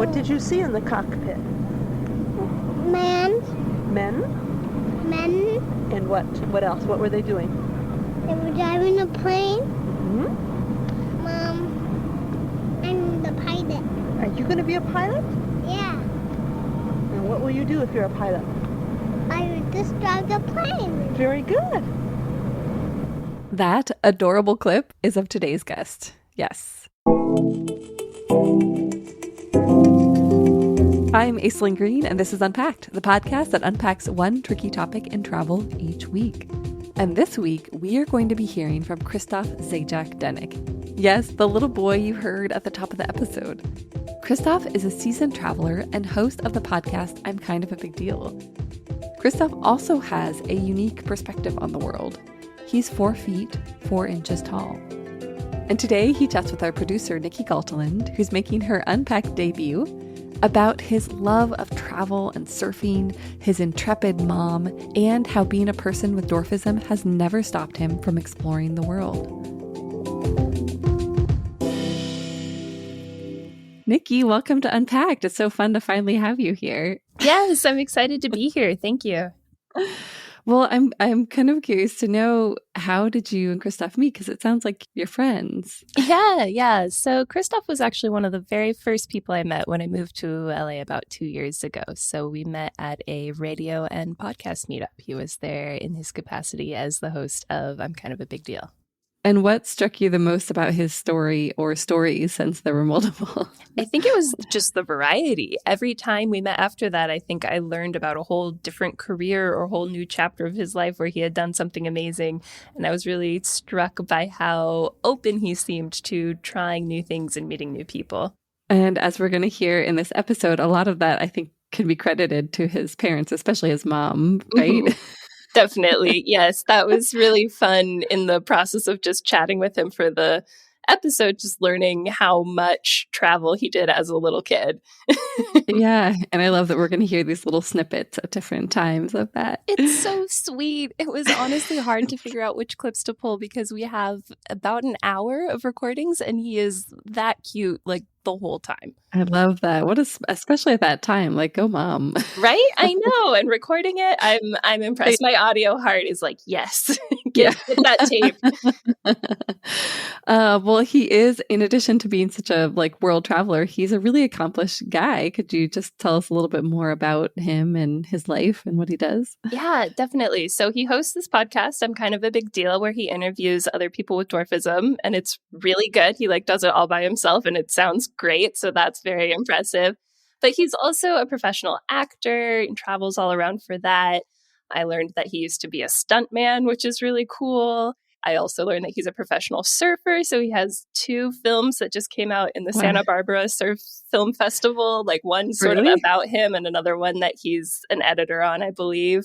What did you see in the cockpit? Men. Men? Men. And what? What else? What were they doing? They were driving a plane. Mm-hmm. I'm the pilot. Are you going to be a pilot? Yeah. And what will you do if you're a pilot? I would just drive the plane. Very good. That adorable clip is of today's guest. Yes. I'm Aislinn Green, and this is Unpacked, the podcast that unpacks one tricky topic in travel each week. And this week, we are going to be hearing from Christophe Zajac-Denek. Yes, the little boy you heard at the top of the episode. Christophe is a seasoned traveler and host of the podcast I'm Kind of a Big Deal. Christophe also has a unique perspective on the world. He's 4 feet, 4 inches tall. And today he chats with our producer, Nikki Galteland, who's making her Unpacked debut, about his love of travel and surfing, his intrepid mom, and how being a person with dwarfism has never stopped him from exploring the world. Nikki, welcome to Unpacked. It's so fun to finally have you here. Yes, I'm excited to be here. Thank you. Well, I'm kind of curious to know, how did you and Christophe meet? Because it sounds like you're friends. Yeah. So Christophe was actually one of the very first people I met when I moved to LA about 2 years ago. So we met at a radio and podcast meetup. He was there in his capacity as the host of I'm Kind of a Big Deal. And what struck you the most about his story or stories, since there were multiple? I think it was just the variety. Every time we met after that, I think I learned about a whole different career or whole new chapter of his life where he had done something amazing. And I was really struck by how open he seemed to trying new things and meeting new people. And as we're going to hear in this episode, a lot of that, I think, can be credited to his parents, especially his mom, right? Definitely. Yes. That was really fun in the process of just chatting with him for the episode, just learning how much travel he did as a little kid. Yeah. And I love that we're going to hear these little snippets at different times of that. It's so sweet. It was honestly hard to figure out which clips to pull because we have about an hour of recordings and he is that cute like the whole time. I love that. Especially at that time, like, go mom. Right? I know. And recording it, I'm impressed. My audio heart is like, yes, get that tape. Well, he is, in addition to being such a world traveler, he's a really accomplished guy. Could you just tell us a little bit more about him and his life and what he does? Yeah, definitely. So he hosts this podcast, I'm Kind of a Big Deal, where he interviews other people with dwarfism, and it's really good. He does it all by himself, and it sounds great. So that's very impressive. But he's also a professional actor and travels all around for that. I learned that he used to be a stuntman, which is really cool. I also learned that he's a professional surfer. So he has 2 films that just came out in the Santa Barbara Surf Film Festival, one sort of about him and another one that he's an editor on, I believe.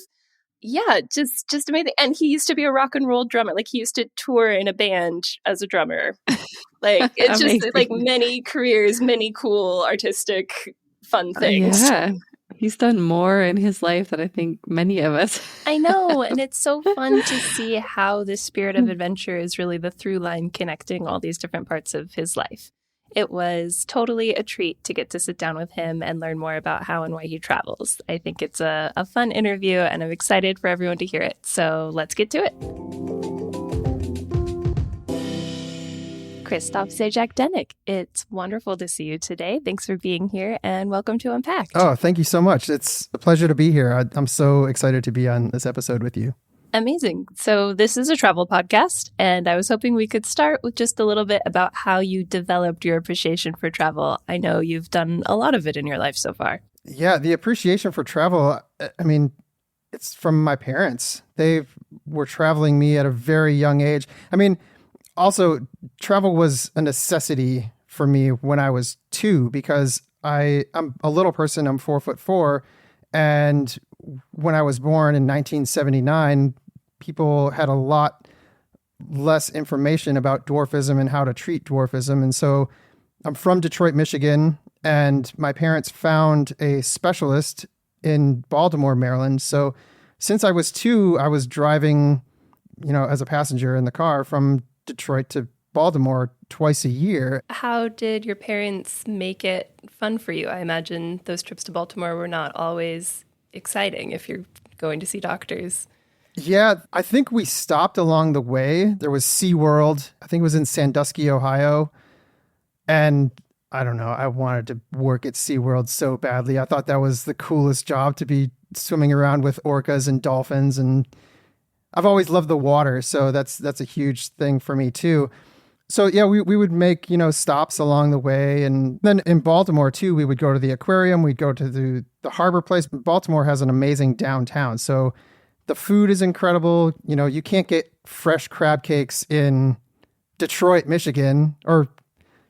Yeah, just amazing. And he used to be a rock and roll drummer. He used to tour in a band as a drummer. It's just many careers, many cool, artistic, fun things. Yeah. He's done more in his life than I think many of us. I know. And it's so fun to see how this spirit of adventure is really the through line connecting all these different parts of his life. It was totally a treat to get to sit down with him and learn more about how and why he travels. I think it's a fun interview and I'm excited for everyone to hear it. So let's get to it. Christophe Zajac-Denek, it's wonderful to see you today. Thanks for being here and welcome to Unpacked. Oh, thank you so much. It's a pleasure to be here. I'm so excited to be on this episode with you. Amazing. So this is a travel podcast, and I was hoping we could start with just a little bit about how you developed your appreciation for travel. I know you've done a lot of it in your life so far. Yeah, the appreciation for travel, I mean, it's from my parents. They were traveling me at a very young age. I mean, also, travel was a necessity for me when I was 2 because I'm a little person. I'm 4'4", and when I was born in 1979, people had a lot less information about dwarfism and how to treat dwarfism. And so I'm from Detroit, Michigan, and my parents found a specialist in Baltimore, Maryland. So since I was 2, I was driving, as a passenger in the car from Detroit to Baltimore twice a year. How did your parents make it fun for you? I imagine those trips to Baltimore were not always exciting if you're going to see doctors. Yeah, I think we stopped along the way. There was SeaWorld. I think it was in Sandusky, Ohio. And I don't know, I wanted to work at SeaWorld so badly. I thought that was the coolest job, to be swimming around with orcas and dolphins. And I've always loved the water, so that's a huge thing for me too. So yeah, we would make, stops along the way. And then in Baltimore too, we would go to the aquarium, we'd go to the harbor place. Baltimore has an amazing downtown. So the food is incredible. You can't get fresh crab cakes in Detroit, Michigan, or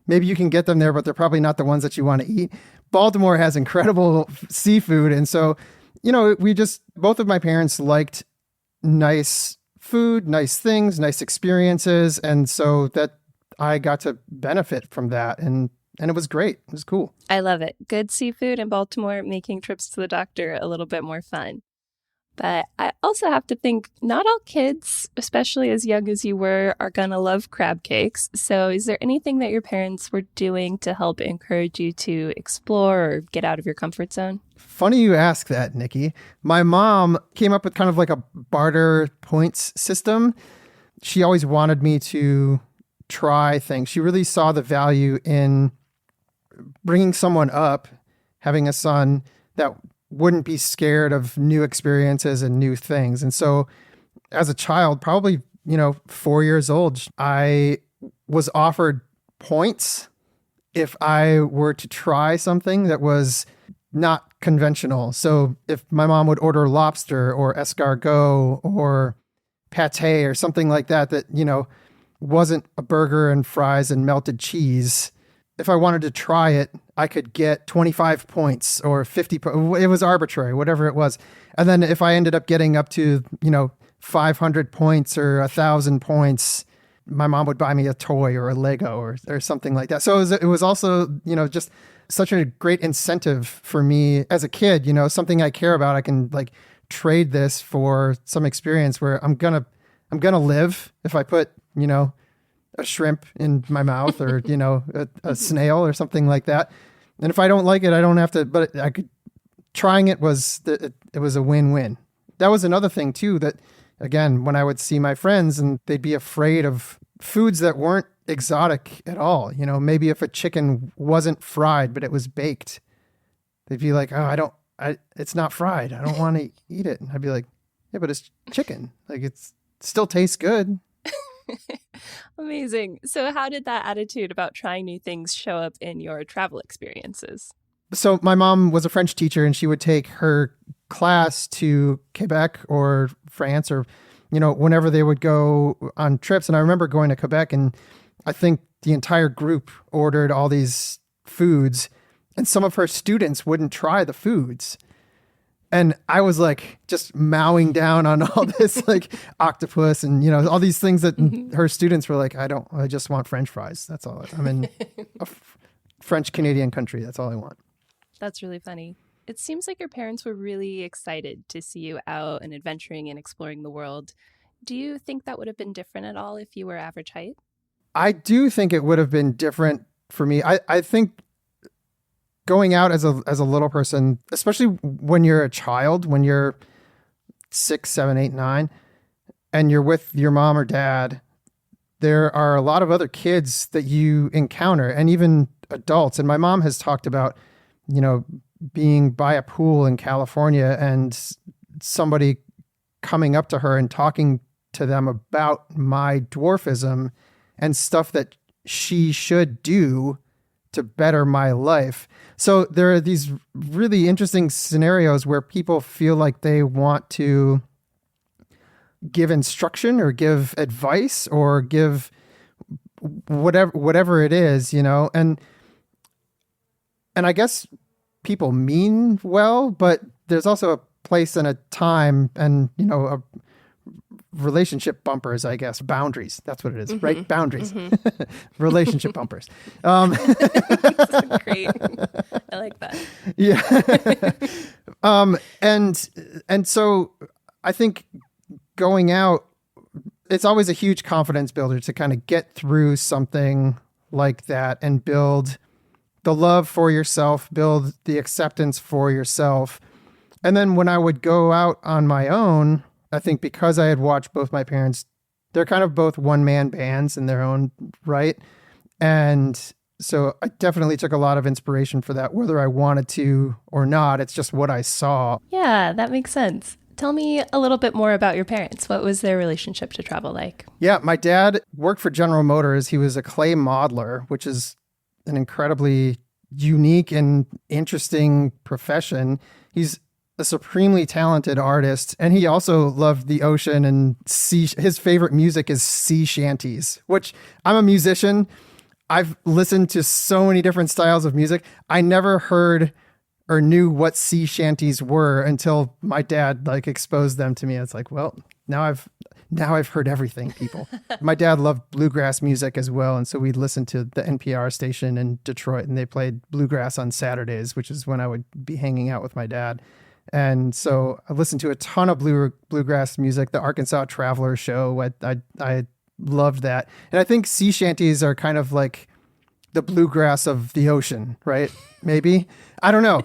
maybe you can get them there, but they're probably not the ones that you want to eat. Baltimore has incredible seafood. And so, both of my parents liked nice food, nice things, nice experiences. And so that I got to benefit from that. And it was great. It was cool. I love it. Good seafood in Baltimore, making trips to the doctor a little bit more fun. But I also have to think not all kids, especially as young as you were, are going to love crab cakes. So is there anything that your parents were doing to help encourage you to explore or get out of your comfort zone? Funny you ask that, Nikki. My mom came up with kind of like a barter points system. She always wanted me to try things. She really saw the value in bringing someone up, having a son that wouldn't be scared of new experiences and new things. And so as a child, probably, 4 years old, I was offered points if I were to try something that was not conventional. So if my mom would order lobster or escargot or pate or something like that, wasn't a burger and fries and melted cheese, if I wanted to try it, I could get 25 points or 50. It was arbitrary, whatever it was. And then if I ended up getting up to, 500 points or 1,000 points, my mom would buy me a toy or a Lego or something like that. So it was also, just such a great incentive for me as a kid, something I care about. I can trade this for some experience where I'm going to live if I put, a shrimp in my mouth or, a snail or something like that. And if I don't like it, I don't have to, but trying it was a win-win. That was another thing too, that again, when I would see my friends and they'd be afraid of foods that weren't exotic at all, maybe if a chicken wasn't fried, but it was baked, they'd be like, oh, it's not fried. I don't want to eat it. And I'd be like, yeah, but it's chicken. It still tastes good. Amazing. So how did that attitude about trying new things show up in your travel experiences? So my mom was a French teacher and she would take her class to Quebec or France or, whenever they would go on trips. And I remember going to Quebec and I think the entire group ordered all these foods and some of her students wouldn't try the foods. And I was just mowing down on all this octopus and, all these things that her students were like, I just want French fries. That's all. I'm in a French Canadian country. That's all I want. That's really funny. It seems like your parents were really excited to see you out and adventuring and exploring the world. Do you think that would have been different at all if you were average height? I do think it would have been different for me. I think going out as a little person, especially when you're a child, when you're 6, 7, 8, 9, and you're with your mom or dad, there are a lot of other kids that you encounter and even adults. And my mom has talked about, being by a pool in California and somebody coming up to her and talking to them about my dwarfism and stuff that she should do to better my life. So there are these really interesting scenarios where people feel like they want to give instruction or give advice or give whatever it is, and I guess people mean well, but there's also a place and a time and, a relationship bumpers, I guess, boundaries. That's what it is, right? Boundaries, relationship bumpers. Great. I like that. Yeah. And so I think going out, it's always a huge confidence builder to kind of get through something like that and build the love for yourself, build the acceptance for yourself. And then when I would go out on my own, I think because I had watched both my parents, they're kind of both one-man bands in their own right. And so I definitely took a lot of inspiration for that, whether I wanted to or not. It's just what I saw. Yeah, that makes sense. Tell me a little bit more about your parents. What was their relationship to travel like? Yeah, my dad worked for General Motors. He was a clay modeler, which is an incredibly unique and interesting profession. He's a supremely talented artist, and he also loved the ocean and his favorite music is sea shanties, which I'm a musician. I've listened to so many different styles of music. I never heard or knew what sea shanties were until my dad like exposed them to me. It's like, well, now I've heard everything, people. My dad loved bluegrass music as well, and so we'd listen to the NPR station in Detroit, and they played bluegrass on Saturdays, which is when I would be hanging out with my dad. And so I listened to a ton of bluegrass music, the Arkansas Traveler show. I loved that. And I think sea shanties are kind of like the bluegrass of the ocean, right? Maybe. I don't know.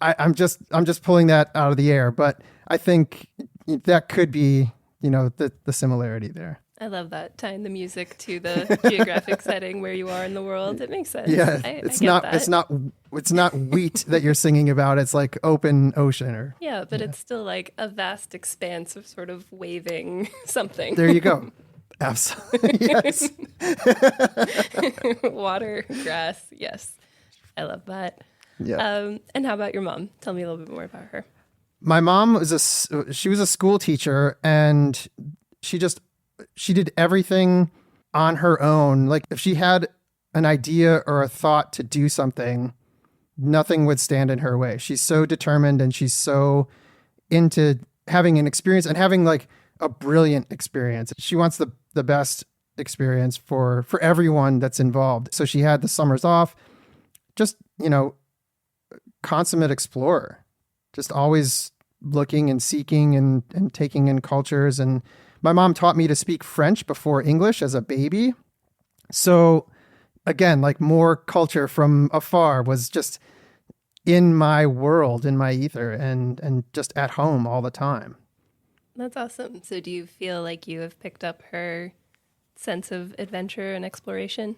I'm just pulling that out of the air, but I think that could be, the similarity there. I love that, tying the music to the geographic setting where you are in the world. It makes sense. Yeah, it's not wheat that you're singing about. It's like open ocean but it's still like a vast expanse of sort of waving something. There you go. Absolutely. Yes. Water, grass. Yes. I love that. Yeah. And how about your mom? Tell me a little bit more about her. My mom was she was a school teacher, and she did everything on her own. Like if she had an idea or a thought to do something, nothing would stand in her way. She's so determined, and she's so into having an experience and having like a brilliant experience. She wants the best experience for everyone that's involved. So she had the summers off, just, consummate explorer, just always looking and seeking and taking in cultures. And my mom taught me to speak French before English as a baby. So again, like more culture from afar was just in my world, in my ether, and just at home all the time. That's awesome. So do you feel like you have picked up her sense of adventure and exploration?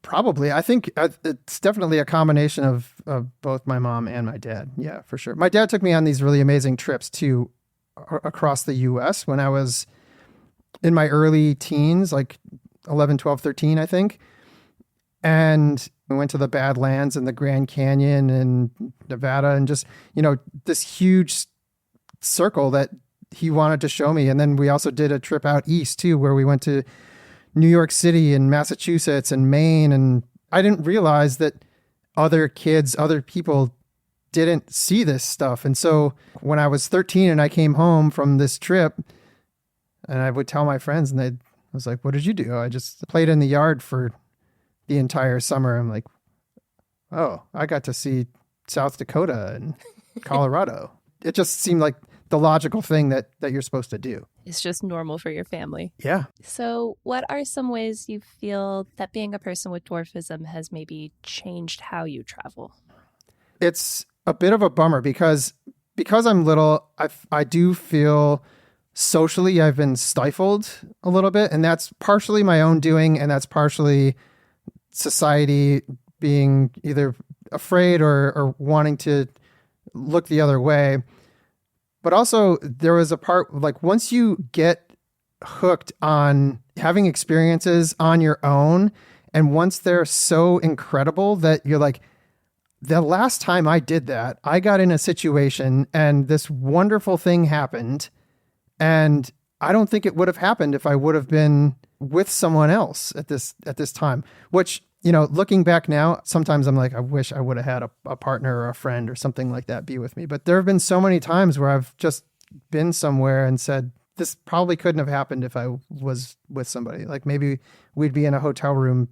Probably. I think it's definitely a combination of both my mom and my dad. Yeah, for sure. My dad took me on these really amazing trips across the U.S. when I was in my early teens, like 11, 12, 13, I think. And we went to the Badlands and the Grand Canyon and Nevada and just, this huge circle that he wanted to show me. And then we also did a trip out east too, where we went to New York City and Massachusetts and Maine. And I didn't realize that other people didn't see this stuff. And so when I was 13 and I came home from this trip, and I would tell my friends, and I was like, what did you do? I just played in the yard for the entire summer. I'm like, oh, I got to see South Dakota and Colorado. It just seemed like the logical thing that you're supposed to do. It's just normal for your family. Yeah. So what are some ways you feel that being a person with dwarfism has maybe changed how you travel? It's a bit of a bummer because I'm little, I do feel socially I've been stifled a little bit, and that's partially my own doing, and that's partially society being either afraid or wanting to look the other way. But also there was a part like once you get hooked on having experiences on your own, and once they're so incredible that you're like, the last time I did that, I got in a situation and this wonderful thing happened, and I don't think it would have happened if I would have been with someone else at this time, which, looking back now, sometimes I'm like, I wish I would have had a partner or a friend or something like that be with me. But there have been so many times where I've just been somewhere and said, this probably couldn't have happened if I was with somebody. Like maybe we'd be in a hotel room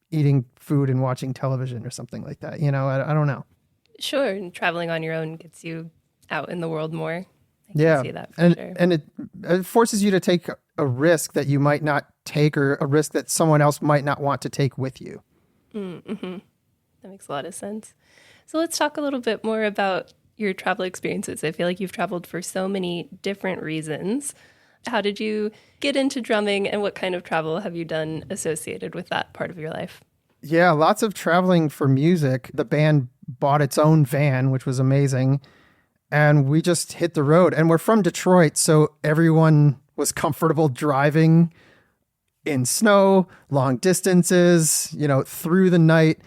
eating food and watching television or something like that. I don't know. Sure. And traveling on your own gets you out in the world more. I can see that for and sure. and it forces you to take a risk that you might not take, or a risk that someone else might not want to take with you. Mm-hmm. That makes a lot of sense. So let's talk a little bit more about your travel experiences. I feel like you've traveled for so many different reasons. How did you get into drumming, and what kind of travel have you done associated with that part of your life? Yeah, lots of traveling for music. The band bought its own van, which was amazing. And we just hit the road. And we're from Detroit, so everyone was comfortable driving in snow, long distances, through the night,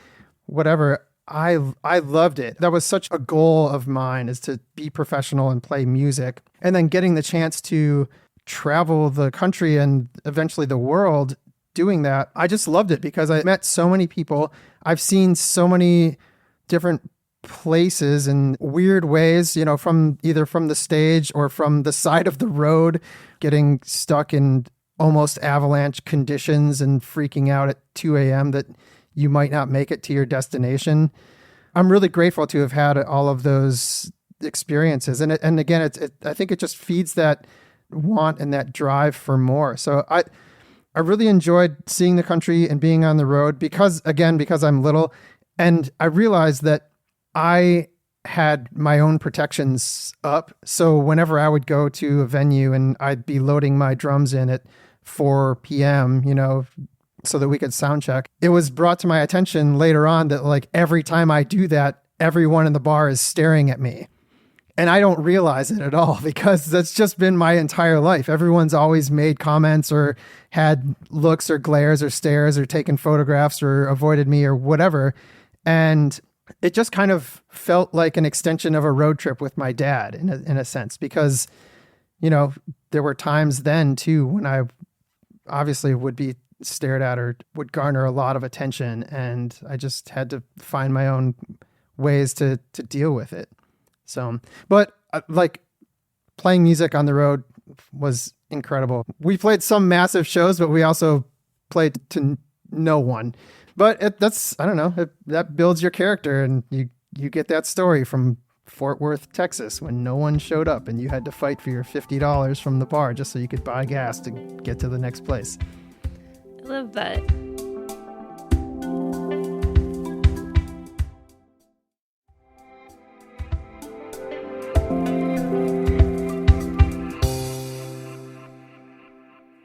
whatever. I loved it. That was such a goal of mine, is to be professional and play music. And then getting the chance to travel the country and eventually the world doing that, I just loved it because I met so many people. I've seen so many different places in weird ways, from either from the stage or from the side of the road, getting stuck in almost avalanche conditions and freaking out at 2 a.m. that you might not make it to your destination. I'm really grateful to have had all of those experiences. And again, I think it just feeds that want and that drive for more. So I really enjoyed seeing the country and being on the road because I'm little. And I realized that I had my own protections up. So whenever I would go to a venue and I'd be loading my drums in at 4 p.m., so that we could sound check, it was brought to my attention later on that like every time I do that, everyone in the bar is staring at me. And I don't realize it at all because that's just been my entire life. Everyone's always made comments or had looks or glares or stares or taken photographs or avoided me or whatever. And it just kind of felt like an extension of a road trip with my dad in a sense, because, there were times then too when I obviously would be stared at or would garner a lot of attention. And I just had to find my own ways to deal with it. So, but like playing music on the road was incredible. We played some massive shows, but we also played to no one. But that builds your character, and you get that story from Fort Worth, Texas, when no one showed up and you had to fight for your $50 from the bar just so you could buy gas to get to the next place. I love that.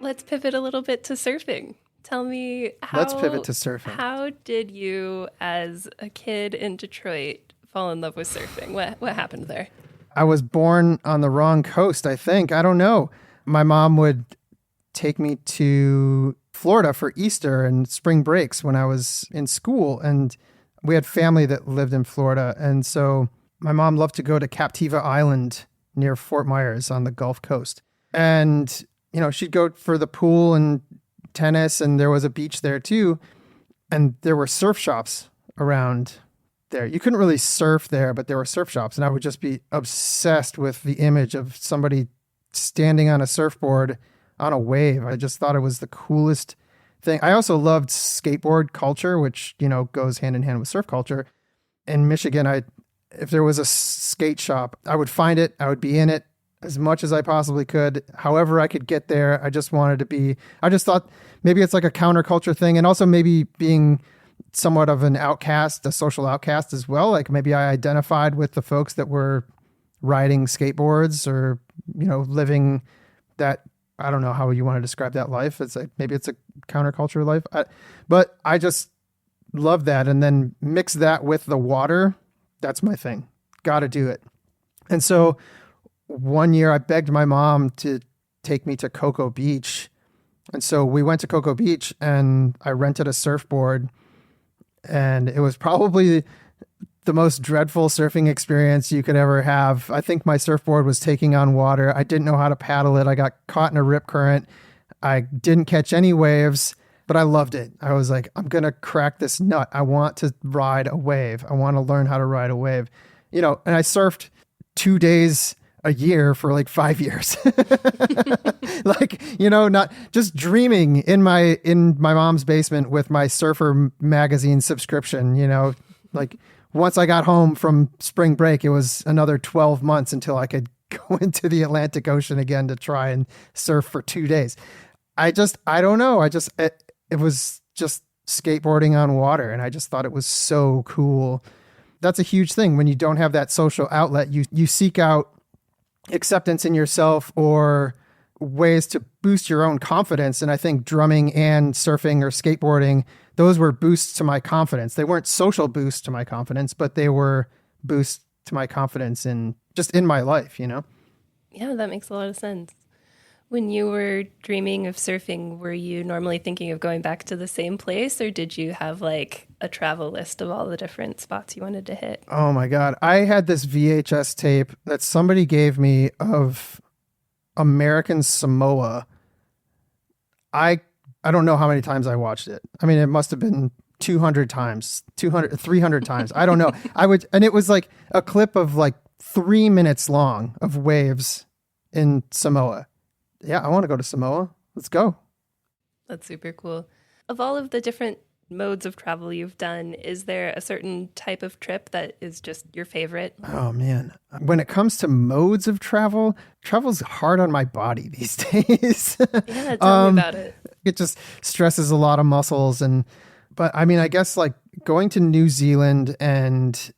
Let's pivot a little bit to surfing. Tell me Let's pivot to surfing. How did you, as a kid in Detroit, fall in love with surfing? What happened there? I was born on the wrong coast, I think. I don't know. My mom would take me to Florida for Easter and spring breaks when I was in school. And we had family that lived in Florida. And so my mom loved to go to Captiva Island near Fort Myers on the Gulf Coast. And, she'd go for the pool and tennis, and there was a beach there too. And there were surf shops around there. You couldn't really surf there, but there were surf shops. And I would just be obsessed with the image of somebody standing on a surfboard on a wave. I just thought it was the coolest thing. I also loved skateboard culture, which, goes hand in hand with surf culture. In Michigan, if there was a skate shop, I would find it. I would be in it as much as I possibly could. However I could get there, I just thought maybe it's like a counterculture thing. And also maybe being somewhat of an outcast, a social outcast as well. Like maybe I identified with the folks that were riding skateboards or, living that, I don't know how you want to describe that life. It's like, maybe it's a counterculture life. But I just love that. And then mix that with the water. That's my thing. Got to do it. And so one year I begged my mom to take me to Cocoa Beach. And so we went to Cocoa Beach and I rented a surfboard, and it was probably the most dreadful surfing experience you could ever have. I think my surfboard was taking on water. I didn't know how to paddle it. I got caught in a rip current. I didn't catch any waves, but I loved it. I was like, I'm going to crack this nut. I want to ride a wave. I want to learn how to ride a wave. And I surfed 2 days a year for like 5 years. Not just dreaming in my mom's basement with my Surfer magazine subscription, like once I got home from spring break, it was another 12 months until I could go into the Atlantic Ocean again to try and surf for 2 days. I don't know. It was just skateboarding on water. And I just thought it was so cool. That's a huge thing. When you don't have that social outlet, you seek out acceptance in yourself or ways to boost your own confidence. And I think drumming and surfing or skateboarding, those were boosts to my confidence. They weren't social boosts to my confidence, but they were boosts to my confidence in my life, you know? Yeah, that makes a lot of sense. When you were dreaming of surfing, were you normally thinking of going back to the same place, or did you have like a travel list of all the different spots you wanted to hit? Oh my God. I had this VHS tape that somebody gave me of American Samoa. I don't know how many times I watched it. I mean, it must have been 200 times, 200, 300 times. I don't know. And it was like a clip of like 3 minutes long of waves in Samoa. Yeah, I want to go to Samoa. Let's go. That's super cool. Of all of the different modes of travel you've done, is there a certain type of trip that is just your favorite? Oh man. When it comes to modes of travel's hard on my body these days. Yeah, tell me about it. It just stresses a lot of muscles but I mean, I guess like going to New Zealand and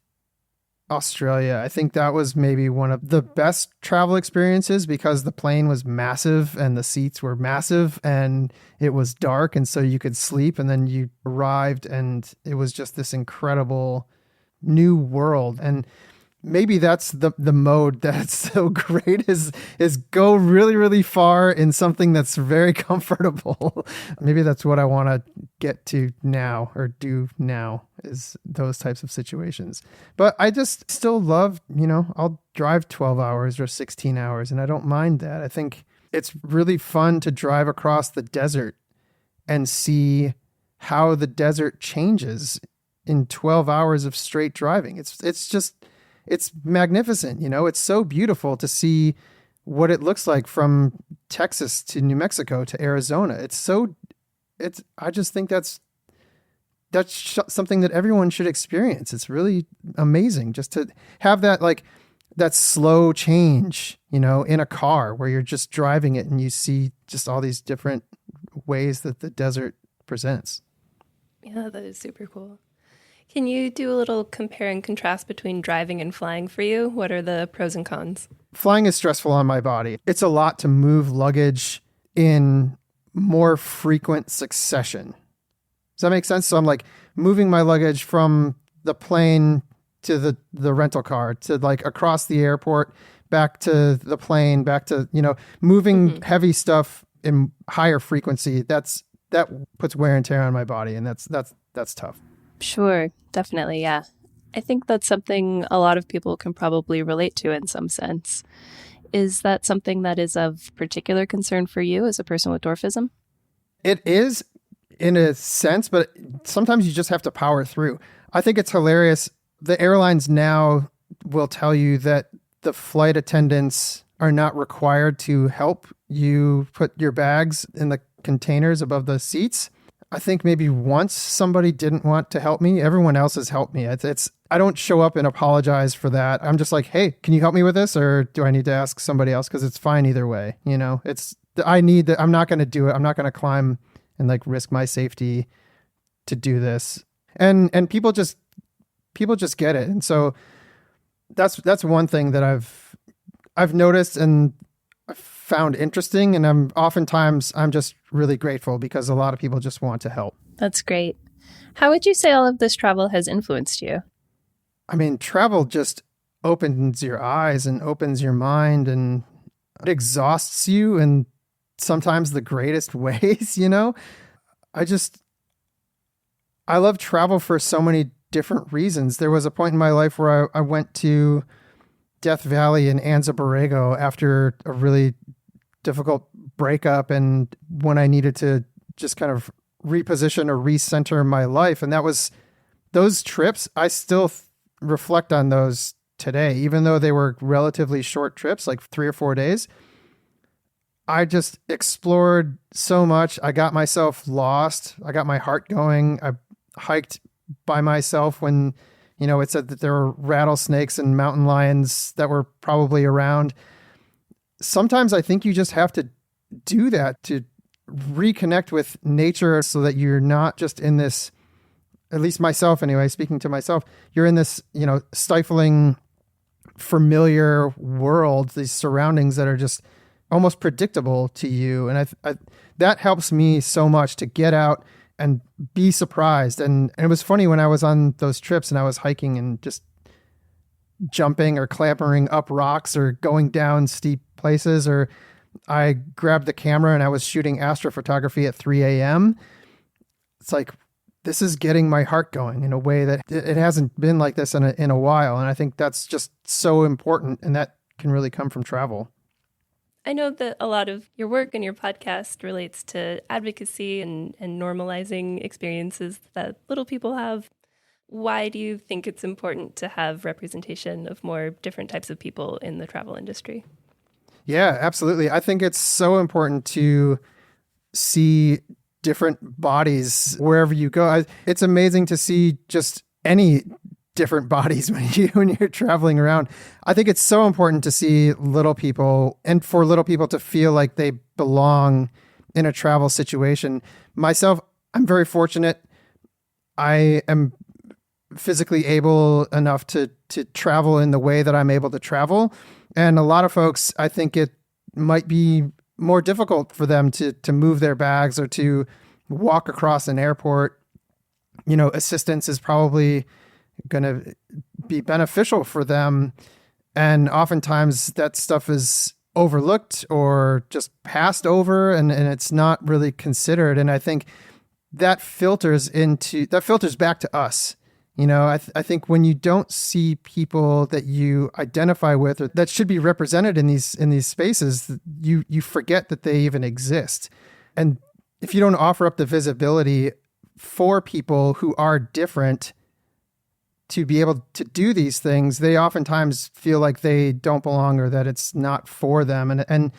Australia, I think that was maybe one of the best travel experiences because the plane was massive and the seats were massive and it was dark. And so you could sleep and then you arrived and it was just this incredible new world. And maybe that's the mode that's so great is go really, really far in something that's very comfortable. Maybe that's what I want to get to now or do now is those types of situations. But I just still love, I'll drive 12 hours or 16 hours and I don't mind that. I think it's really fun to drive across the desert and see how the desert changes in 12 hours of straight driving. It's magnificent, it's so beautiful to see what it looks like from Texas to New Mexico to Arizona. I just think that's something that everyone should experience. It's really amazing just to have that slow change, in a car where you're just driving it and you see just all these different ways that the desert presents. Yeah, that is super cool. Can you do a little compare and contrast between driving and flying for you? What are the pros and cons? Flying is stressful on my body. It's a lot to move luggage in more frequent succession. Does that make sense? So I'm like moving my luggage from the plane to the rental car to like across the airport, back to the plane, back to, moving heavy stuff in higher frequency. That puts wear and tear on my body. And that's tough. Sure, definitely, yeah. I think that's something a lot of people can probably relate to in some sense. Is that something that is of particular concern for you as a person with dwarfism? It is in a sense, but sometimes you just have to power through. I think it's hilarious. The airlines now will tell you that the flight attendants are not required to help you put your bags in the containers above the seats. I think maybe once somebody didn't want to help me. Everyone else has helped me. I don't show up and apologize for that. I'm just like, hey, can you help me with this? Or do I need to ask somebody else? Because it's fine either way. I'm not going to do it. I'm not going to climb and like risk my safety to do this. And people just get it. And so that's one thing that I've noticed and found interesting, and I'm just really grateful because a lot of people just want to help. That's great. How would you say all of this travel has influenced you? I mean, travel just opens your eyes and opens your mind, and it exhausts you in sometimes the greatest ways, I love travel for so many different reasons. There was a point in my life where I went to Death Valley in Anza Borrego after a really difficult breakup and when I needed to just kind of reposition or recenter my life. And those trips, I still reflect on those today, even though they were relatively short trips, like 3 or 4 days. I just explored so much. I got myself lost. I got my heart going. I hiked by myself when, it said that there were rattlesnakes and mountain lions that were probably around. sometimes I think you just have to do that to reconnect with nature so that you're not just in this, at least myself anyway, speaking to myself, you're in this, stifling, familiar world, these surroundings that are just almost predictable to you. And I that helps me so much to get out and be surprised. And it was funny when I was on those trips and I was hiking and just jumping or clambering up rocks or going down steep places, or I grabbed the camera and I was shooting astrophotography at 3 a.m. It's like, this is getting my heart going in a way that it hasn't been like this in a while. And I think that's just so important. And that can really come from travel. I know that a lot of your work and your podcast relates to advocacy and normalizing experiences that little people have. Why do you think it's important to have representation of more different types of people in the travel industry? Yeah, absolutely. I think it's so important to see different bodies wherever you go. It's amazing to see just any different bodies when you're traveling around. I think it's so important to see little people and for little people to feel like they belong in a travel situation. Myself, I'm very fortunate. I am physically able enough to travel in the way that I'm able to travel. And a lot of folks, I think it might be more difficult for them to move their bags or to walk across an airport. Assistance is probably going to be beneficial for them. And oftentimes that stuff is overlooked or just passed over and it's not really considered. And I think that filters back to us. I think when you don't see people that you identify with or that should be represented in these spaces, you forget that they even exist. And if you don't offer up the visibility for people who are different to be able to do these things, they oftentimes feel like they don't belong or that it's not for them. And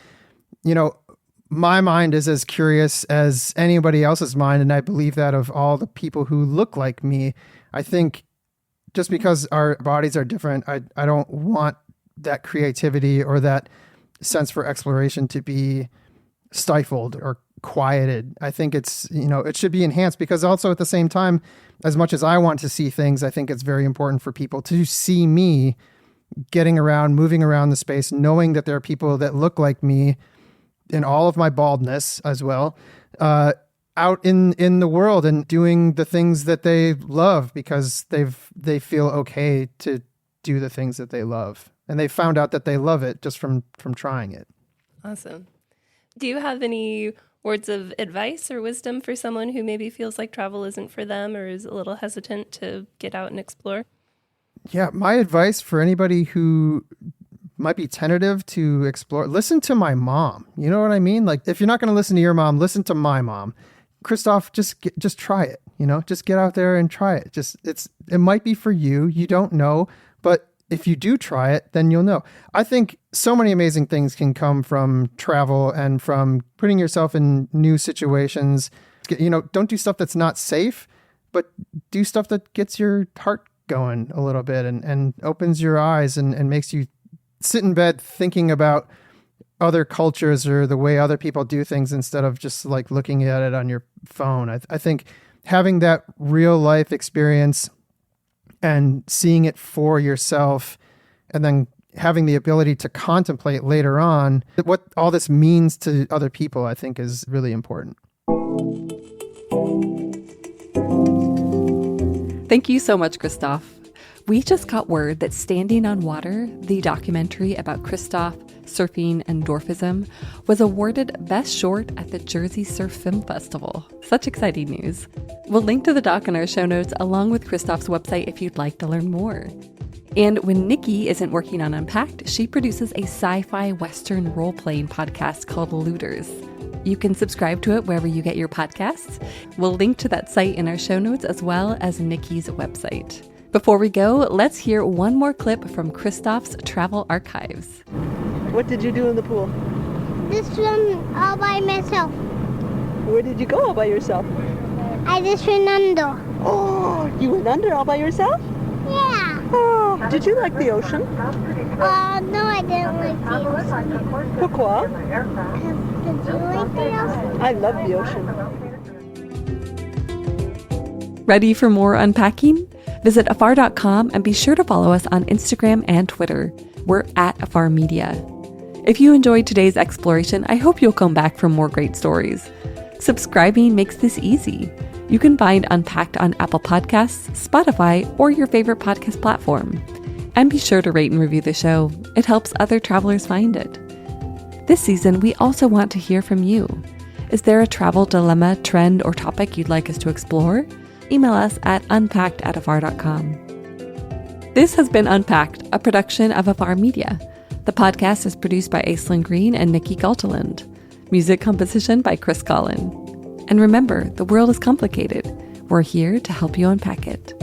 my mind is as curious as anybody else's mind, and I believe that of all the people who look like me. I think just because our bodies are different, I don't want that creativity or that sense for exploration to be stifled or quieted. I think it's, it should be enhanced, because also at the same time, as much as I want to see things, I think it's very important for people to see me getting around, moving around the space, knowing that there are people that look like me in all of my baldness as well, out in the world and doing the things that they love because they feel okay to do the things that they love. And they found out that they love it just from trying it. Awesome. Do you have any words of advice or wisdom for someone who maybe feels like travel isn't for them or is a little hesitant to get out and explore? Yeah, my advice for anybody who might be tentative to explore, listen to my mom. You know what I mean? Like, if you're not going to listen to your mom, listen to my mom. Christophe, just try it. Just get out there and try it. It might be for you. You don't know, but if you do try it, then you'll know. I think so many amazing things can come from travel and from putting yourself in new situations. Don't do stuff that's not safe, but do stuff that gets your heart going a little bit and opens your eyes and makes you sit in bed thinking about other cultures or the way other people do things instead of just like looking at it on your phone. I think having that real life experience and seeing it for yourself and then having the ability to contemplate later on what all this means to other people, I think is really important. Thank you so much, Christophe. We just got word that Standing on Water, the documentary about Christophe, surfing, and dwarfism, was awarded Best Short at the Jersey Surf Film Festival. Such exciting news. We'll link to the doc in our show notes along with Christophe's website if you'd like to learn more. And when Nikki isn't working on Unpacked, she produces a sci-fi Western role-playing podcast called Looters. You can subscribe to it wherever you get your podcasts. We'll link to that site in our show notes as well as Nikki's website. Before we go, let's hear one more clip from Christophe's travel archives. What did you do in the pool? Just swim all by myself. Where did you go all by yourself? I just went under. Oh, you went under all by yourself? Yeah. Oh, Did you like the ocean? No, I didn't like the ocean. Pourquoi? Did you like the ocean? I love the ocean. Ready for more unpacking? Visit afar.com and be sure to follow us on Instagram and Twitter. We're at Afar Media. If you enjoyed today's exploration, I hope you'll come back for more great stories. Subscribing makes this easy. You can find Unpacked on Apple Podcasts, Spotify, or your favorite podcast platform. And be sure to rate and review the show. It helps other travelers find it. This season, we also want to hear from you. Is there a travel dilemma, trend, or topic you'd like us to explore? Email us at unpackedafar.com. This has been Unpacked, a production of Afar Media. The podcast is produced by Aislinn Green and Nikki Galteland. Music composition by Chris Collin. And remember, the world is complicated. We're here to help you unpack it.